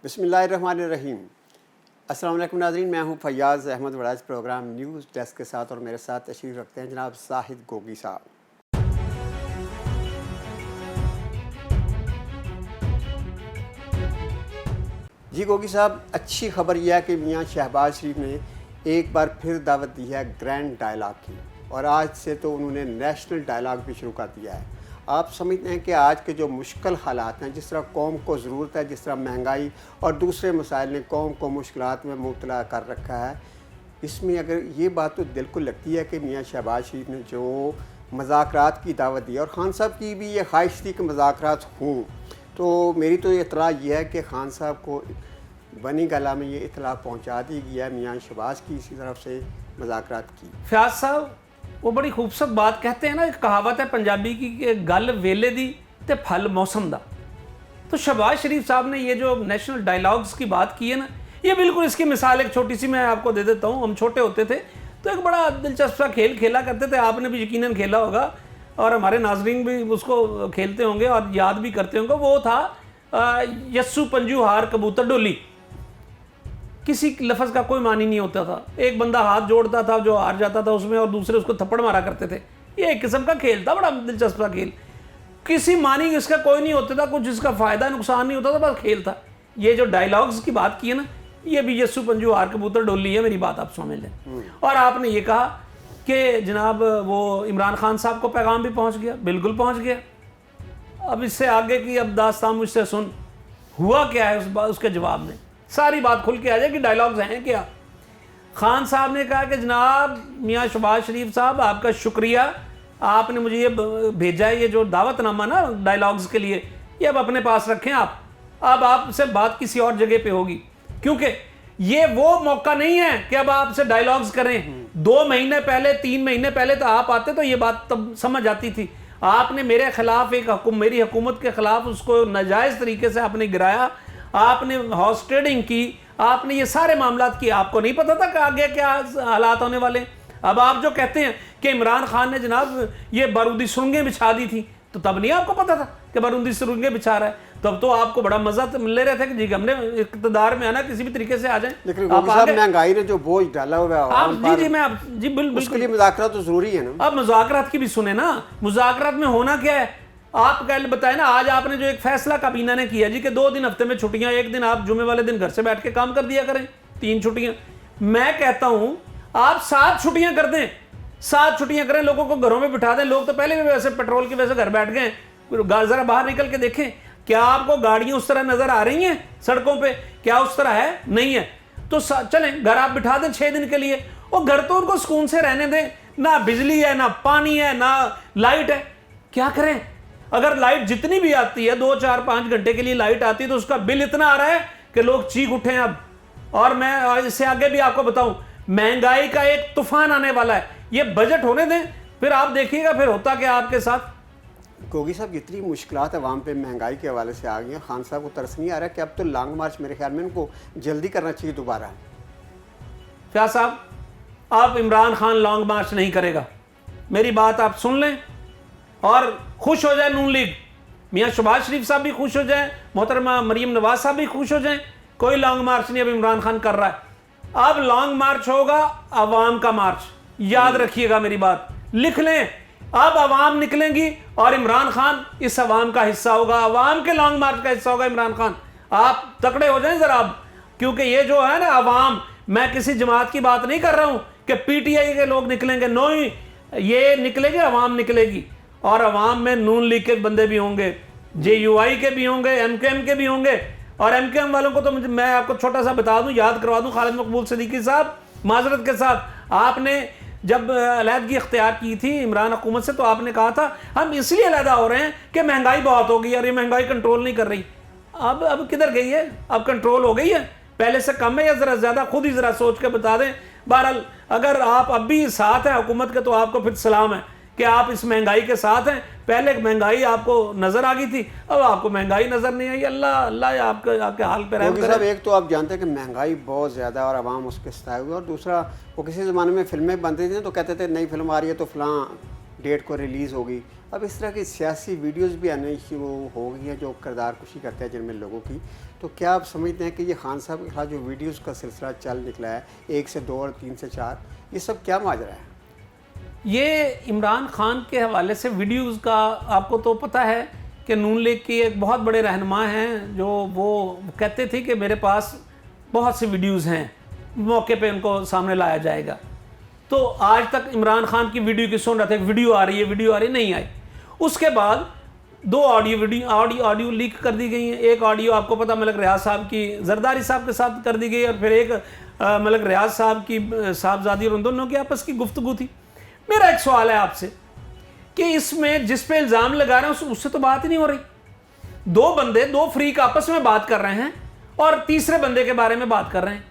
बिस्मिल्लाहिर्रहमानिर्रहीम। अस्सलाम वालेकुम नाज़रीन, मैं हूँ फैयाज़ अहमद वड़ाज प्रोग्राम न्यूज़ डेस्क के साथ, और मेरे साथ तशरीफ़ रखते हैं जनाब ज़ाहिद गोगी साहब। जी गोगी साहब, अच्छी खबर यह है कि मियाँ शहबाज शरीफ ने एक बार फिर दावत दी है ग्रैंड डायलॉग की, और आज से तो उन्होंने नेशनल डायलॉग भी शुरू कर दिया है। आप समझते हैं कि आज के जो मुश्किल हालात हैं, जिस तरह कौम को ज़रूरत है, जिस तरह महंगाई और दूसरे मसाइल ने कौम को मुश्किलात में मुब्तला कर रखा है, इसमें अगर ये बात तो दिल को लगती है कि मियाँ शहबाज शरीफ ने जो मुज़ाकरात की दावत दी, और ख़ान साहब की भी ये ख्वाहिश थी कि मुज़ाकरात हों, तो मेरी तो इतला ये है कि ख़ान साहब को बनी गला में ये इतला पहुँचा दी गई है मियाँ शहबाज की इसी तरफ से मुज़ाकरात की। फयाज साहब वो बड़ी खूबसूरत बात कहते हैं ना, एक कहावत है पंजाबी की कि गल वेले दी ते फल मौसम दा। तो शहबाज शरीफ साहब ने ये जो नेशनल डायलॉग्स की बात की है ना, ये बिल्कुल इसकी मिसाल एक छोटी सी मैं आपको दे देता हूँ। हम छोटे होते थे तो एक बड़ा दिलचस्प सा खेल खेला करते थे, आपने भी यकीनन खेला होगा और हमारे नाजरीन भी उसको खेलते होंगे और याद भी करते होंगे। वो था यस्सू पंजू हार कबूतर डोली। किसी लफ्ज़ का कोई मानी नहीं होता था, एक बंदा हाथ जोड़ता था जो हार जाता था उसमें, और दूसरे उसको थप्पड़ मारा करते थे। ये एक किस्म का खेल था, बड़ा दिलचस्प सा खेल। किसी मानी इसका कोई नहीं होता था, कुछ इसका फ़ायदा नुकसान नहीं होता था, बस खेल था। ये जो डायलॉग्स की बात की है ना, ये भी यस्सू पंजू हार कबूतर डोली है, मेरी बात आप समझ लें। और आपने ये कहा कि जनाब वो इमरान खान साहब को पैगाम भी पहुँच गया, बिल्कुल पहुँच गया। अब इससे आगे की अब दास्तान मुझसे सुन, हुआ क्या है उसके जवाब में सारी बात खुल के आ जाए कि डायलॉग्स हैं क्या। खान साहब ने कहा कि जनाब मियाँ शहबाज शरीफ साहब, आपका शुक्रिया, आपने मुझे ये भेजा है, ये जो दावतनामा ना डायलॉग्स के लिए, ये अब अपने पास रखें आप। अब आपसे बात किसी और जगह पे होगी, क्योंकि ये वो मौका नहीं है कि अब आपसे डायलॉग्स करें। 2 महीने पहले 3 महीने पहले तो आप आते तो ये बात तब समझ आती थी। आपने मेरे खिलाफ मेरी हुकूमत के खिलाफ उसको नाजायज़ तरीके से आपने गिराया, आपने हॉर्स ट्रेडिंग की, आपने ये सारे मामलात किए। आपको नहीं पता था कि आगे क्या हालात होने वाले। अब आप जो कहते हैं कि इमरान खान ने जनाब ये बारूदी सुरंगें बिछा दी थी, तो तब नहीं आपको पता था कि बारूदी सुरंगें बिछा रहा है? तब तो आपको बड़ा मजा ले रहे थे कि जी हमने इक़्तिदार में आना, किसी भी तरीके से आ जाए। लेकिन महंगाई ने जो बोझ डाला हुआ है आप जी मैं आप जी बिल्कुल, उसके लिए मुज़ाकरात तो जरूरी है ना। अब मुज़ाकरात की भी सुने ना, मुज़ाकरात में होना क्या है आप कल बताए ना। आज आपने जो एक फैसला काबीना ने किया जी कि 2 दिन हफ्ते में छुट्टियां, 1 दिन आप जुमे वाले दिन घर से बैठ के काम कर दिया करें, 3 छुट्टियां। मैं कहता हूं आप 7 छुट्टियां कर दें, 7 छुट्टियां करें, लोगों को घरों में बिठा दें। लोग तो पहले भी वैसे पेट्रोल की वजह से घर बैठ गए, जरा बाहर निकल के देखें, क्या आपको गाड़ियां उस तरह नजर आ रही हैं सड़कों पर? क्या उस तरह है? नहीं है। तो चलें घर आप बिठा दें 6 दिन के लिए, और घर तो उनको सुकून से रहने दें। ना बिजली है, ना पानी है, ना लाइट है, क्या करें? अगर लाइट जितनी भी आती है, 2 4 5 घंटे के लिए लाइट आती है, तो उसका बिल इतना आ रहा है कि लोग चीख उठे हैं अब। और मैं इससे आगे भी आपको बताऊं, महंगाई का एक तूफान आने वाला है। ये बजट होने दें, फिर आप देखिएगा फिर होता क्या आपके साथ। गोगी साहब, जितनी मुश्किलात है वहाँ पे महंगाई के हवाले से आ गई हैं, खान साहब को तरस नहीं आ रहा कि अब तो लॉन्ग मार्च मेरे ख्याल में उनको जल्दी करना चाहिए दोबारा। फयाज साहब, आप इमरान खान लॉन्ग मार्च नहीं करेगा, मेरी बात आप सुन लें और खुश हो जाए नून लीग। मियाँ शहबाज शरीफ साहब भी खुश हो जाए, मोहतरमा मरीम नवाज साहब भी खुश हो जाएं। कोई लॉन्ग मार्च नहीं अब इमरान खान कर रहा है। अब लॉन्ग मार्च होगा अवाम का मार्च, याद रखिएगा मेरी बात, लिख लें। अब अवाम निकलेंगी और इमरान खान इस अवाम का हिस्सा होगा, अवाम के लॉन्ग मार्च का हिस्सा होगा इमरान खान। आप तकड़े हो जाएं जरा अब, क्योंकि ये जो है ना अवाम, मैं किसी जमात की बात नहीं कर रहा हूं कि पीटीआई के लोग निकलेंगे, नो, ये निकलेंगे, अवाम निकलेगी। और अवाम में नून लीग के बंदे भी होंगे, JUI के भी होंगे, MKM के भी होंगे। और MKM वालों को तो मैं आपको छोटा सा बता दूं, याद करवा दूं, खालिद मकबूल सिद्दीकी साहब, माजरत के साथ, आपने जब अलहदगी इख्तियार की थी इमरान हुकूमत से, तो आपने कहा था हम इसलिए अलहदा हो रहे हैं कि महंगाई बहुत हो गई और ये महंगाई कंट्रोल नहीं कर रही। अब किधर गई है? अब कंट्रोल हो गई है, पहले से कम है या ज़रा ज़्यादा? खुद ही ज़रा सोच के बता दें। बहरहाल अगर आप अब भी साथ हैं हुकूमत के, तो आपको फिर सलाम है कि आप इस महंगाई के साथ हैं। पहले महंगाई आपको नजर आ गई थी, अब आपको महंगाई नजर नहीं आई। अल्लाह अल्लाह आपके हाल पे रहम करे। एक तो आप जानते हैं कि महंगाई बहुत ज़्यादा और आवाम उसके सताए हुए, और दूसरा वो किसी ज़माने में फिल्में बनती थी तो कहते थे नई फिल्म आ रही है तो फ़लाँ डेट को रिलीज़ होगी, अब इस तरह की सियासी वीडियोस भी आने शुरू हो गई हैं जो किरदार कुशी करते हैं जिनमें लोगों की। तो क्या आप समझते हैं कि ये खान साहब के खिलाफ जो वीडियोस का सिलसिला चल निकला है 1 से 2 और 3 से 4, ये सब क्या माजरा है? ये इमरान खान के हवाले से वीडियोस का आपको तो पता है कि नून लीग के एक बहुत बड़े रहनुमा हैं जो वो कहते थे कि मेरे पास बहुत से वीडियोस हैं, मौके पे उनको सामने लाया जाएगा। तो आज तक इमरान खान की वीडियो की सुन रहे थे, वीडियो आ रही है, वीडियो आ रही, नहीं आई। उसके बाद 2 ऑडियो लीक कर दी गई हैं। एक ऑडियो आपको पता मलक रियाज साहब की जरदारी साहब के साथ कर दी गई और फिर एक मलक रियाज साहब की साहबजादी और उन दोनों की आपस की गुफ्तगू थी। मेरा एक सवाल है आपसे कि इसमें जिस पे इल्ज़ाम लगा रहे हैं उससे तो बात ही नहीं हो रही। 2 बंदे 2 फ्रीक आपस में बात कर रहे हैं और तीसरे बंदे के बारे में बात कर रहे हैं।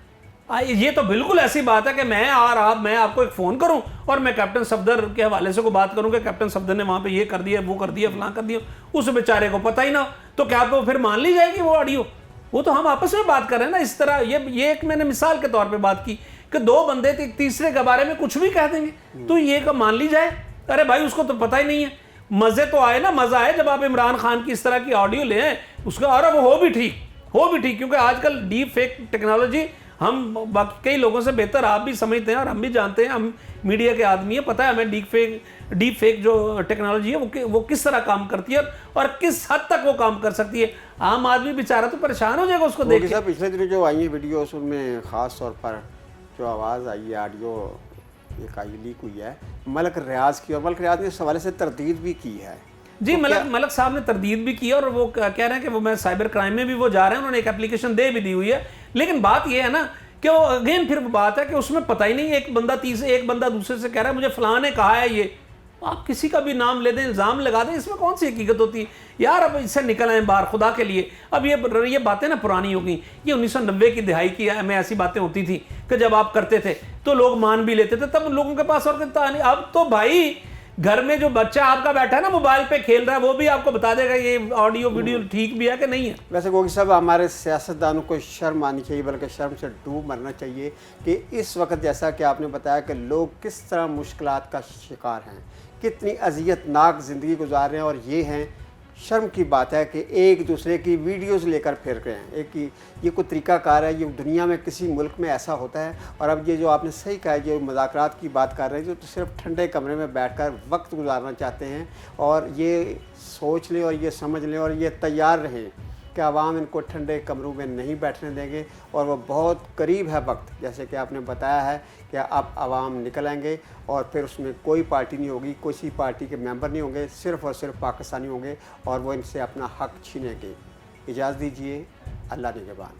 ये तो बिल्कुल ऐसी बात है कि मैं आपको एक फ़ोन करूं और मैं कैप्टन सफदर के हवाले से को बात करूं कि कैप्टन सफदर ने वहां पे ये कर दिया, वो कर दिया, फलां कर दिया, उस बेचारे को पता ही ना, तो क्या आपको फिर मान ली जाएगी वो ऑडियो? वो तो हम आपस में बात कर रहे हैं ना। इस तरह ये एक मैंने मिसाल के तौर पर बात की कि 2 बंदे तीसरे के बारे में कुछ भी कह देंगे तो ये का मान ली जाए? अरे भाई उसको तो पता ही नहीं है। मज़े तो आए ना, मज़ा आए जब आप इमरान खान की इस तरह की ऑडियो लें उसका, और वो हो भी ठीक, क्योंकि आजकल डीप फेक टेक्नोलॉजी हम बाकी कई लोगों से बेहतर आप भी समझते हैं और हम भी जानते हैं, हम मीडिया के आदमी हैं, पता है हमें डीप फेक जो टेक्नोलॉजी है वो किस तरह काम करती है और किस हद तक वो काम कर सकती है। आम आदमी बेचारा तो परेशान हो जाएगा उसको देख के। पिछले दिनों जो आई है वीडियो उनमें ख़ास तौर पर जो आवाज़ आई है, ऑडियो एक आई लीक हुई है मलक रियाज की, और मलक रियाज ने इस हवाले से तरदीद भी की है। जी, तो मलक साहब ने तरदीद भी की और वो कह रहे हैं कि वो मैं साइबर क्राइम में भी वो जा रहे हैं, उन्होंने एक एप्लीकेशन दे भी दी हुई है। लेकिन बात ये है ना कि वो अगेन फिर बात है कि उसमें पता ही नहीं, एक बंदा दूसरे से कह रहा है मुझे फलां ने कहा है ये, आप किसी का भी नाम ले दें, इल्ज़ाम लगा दें, इसमें कौन सी हकीकत होती है यार? अब इससे निकल आए बाहर खुदा के लिए। अब ये बातें ना पुरानी हो गई, ये 1990 की दिहाई की में ऐसी बातें होती थी कि जब आप करते थे तो लोग मान भी लेते थे, तब लोगों के पास और कितना नहीं। अब तो भाई घर में जो बच्चा आपका बैठा है ना मोबाइल पे खेल रहा है वो भी आपको बता देगा ये ऑडियो वीडियो ठीक भी है कि नहीं है। वैसे गोगी साहब, हमारे सियासतदानों को शर्म आनी चाहिए, बल्कि शर्म से डूब मरना चाहिए कि इस वक्त जैसा कि आपने बताया कि लोग किस तरह मुश्किलात का शिकार हैं, कितनी अजियतनाक ज़िंदगी गुजार रहे हैं, और ये हैं शर्म की बात है कि एक दूसरे की वीडियोस लेकर फिर रहे हैं। ये कोई तरीक़ाकार है, ये दुनिया में किसी मुल्क में ऐसा होता है? और अब ये जो आपने सही कहा है, जो मुज़ाकरात की बात कर रहे हैं, जो तो सिर्फ ठंडे कमरे में बैठकर वक्त गुजारना चाहते हैं, और ये सोच लें और ये समझ लें और ये तैयार रहें कि आवाम इनको ठंडे कमरों में नहीं बैठने देंगे, और वो बहुत करीब है वक्त, जैसे कि आपने बताया है कि अब आवाम निकल आएंगे और फिर उसमें कोई पार्टी नहीं होगी, किसी पार्टी के मेंबर नहीं होंगे, सिर्फ़ और सिर्फ पाकिस्तानी होंगे, और वो इनसे अपना हक छीनेंगे। इजाज़त दीजिए, अल्लाह निगहबान।